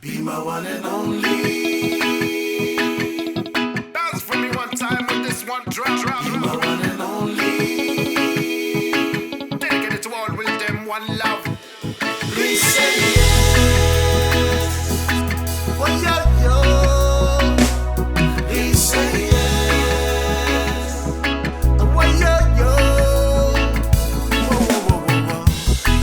Be my one and only. Dance for me one time with this one drop. Be my one and only. Dedicate it to all with them one love. Please say yes. Well, yo. Please say yes. Well, yo. Whoa, whoa, whoa, whoa, whoa.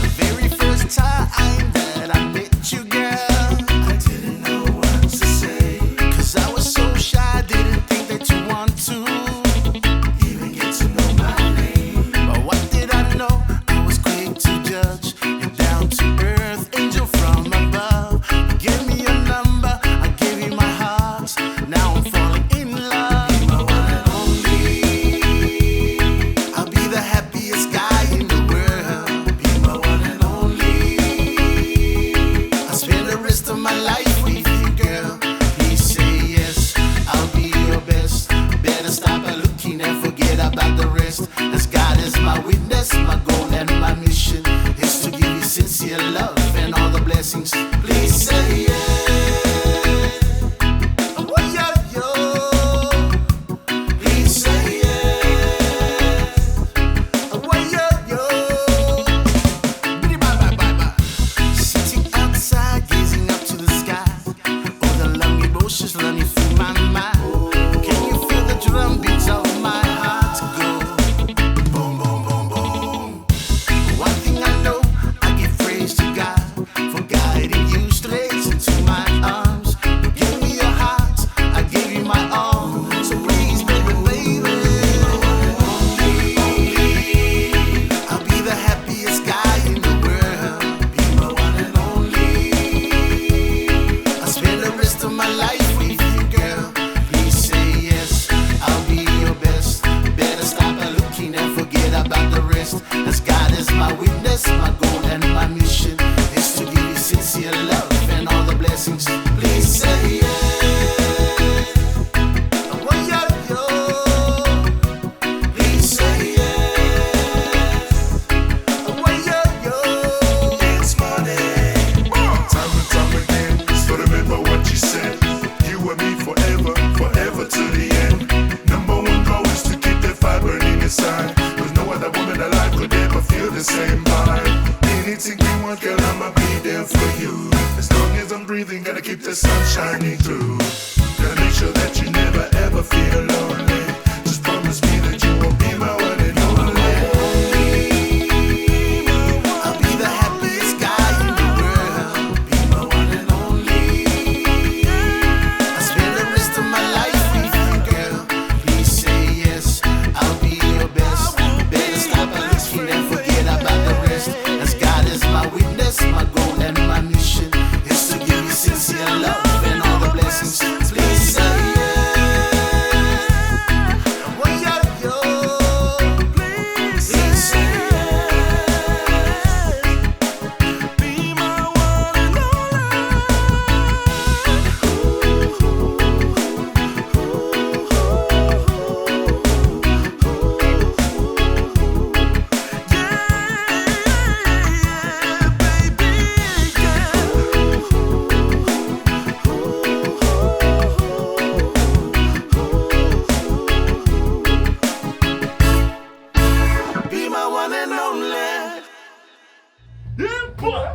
The very first time that I met you, girl, I didn't know what to say. 'Cause I was so shy, didn't think that you want to even get to know my name. But what did I know? I was quick to judge. You're down to earth, angel from above. You gave me your number, I gave you my heart. Now I'm falling in love. Be my one and only. I'll be the happiest guy in the world. Be my one and only. I'll spend the rest of my life with you, girl. Please say yes, I'll be your best. Better stop looking and forget about the rest. As God is my witness, my goal and my mission is to give you sincere love and all the blessings. Please say yes. Oh, yo, yo. Please say yes. Oh, yo, yo. Bye, bye, bye, bye. Sitting outside, gazing up to the sky. All the long emotions running through my mind. Can you feel the drum beats of my heart go? Boom, boom, boom, boom. One thing I know, I give praise to God for guiding you straight into my arms. You gave me your heart, I gave you my all. So please, baby, baby, I'll be the happiest guy in the world. Be my one and only. I'll spend the rest of my life with you, girl. Please say yes, I'll be your best. Better stop looking and forget about the rest. As God is my witness, my goal and my mission is to give you sincere love and all the blessings. Please say yes. Oh, yo, yo. Please say yes. Oh, yo, yo. It's money. Time and time again, still remember what you said. You and me forever, forever to the end. Number one goal is to keep that fire burning inside. There's no other woman alive could ever feel the same vibe. Anything you want, girl, I'ma be there for you. As long as I'm breathing, gotta keep the sun shining through. Gotta make sure that you never ever feel lonely. Just promise me that you won't be my one and only. I'll be the happiest guy in the world. Be my one and only. I'll spend the rest of my life with you, girl. Please say yes, I'll be your best. Better stop looking and forget about the rest. As God is my witness, my goal and my mission is to give you sincere love and all the blessings. Please say yes. Well, yo, yo. Please say yes. Be my one and be my one and only. Yeah, boy.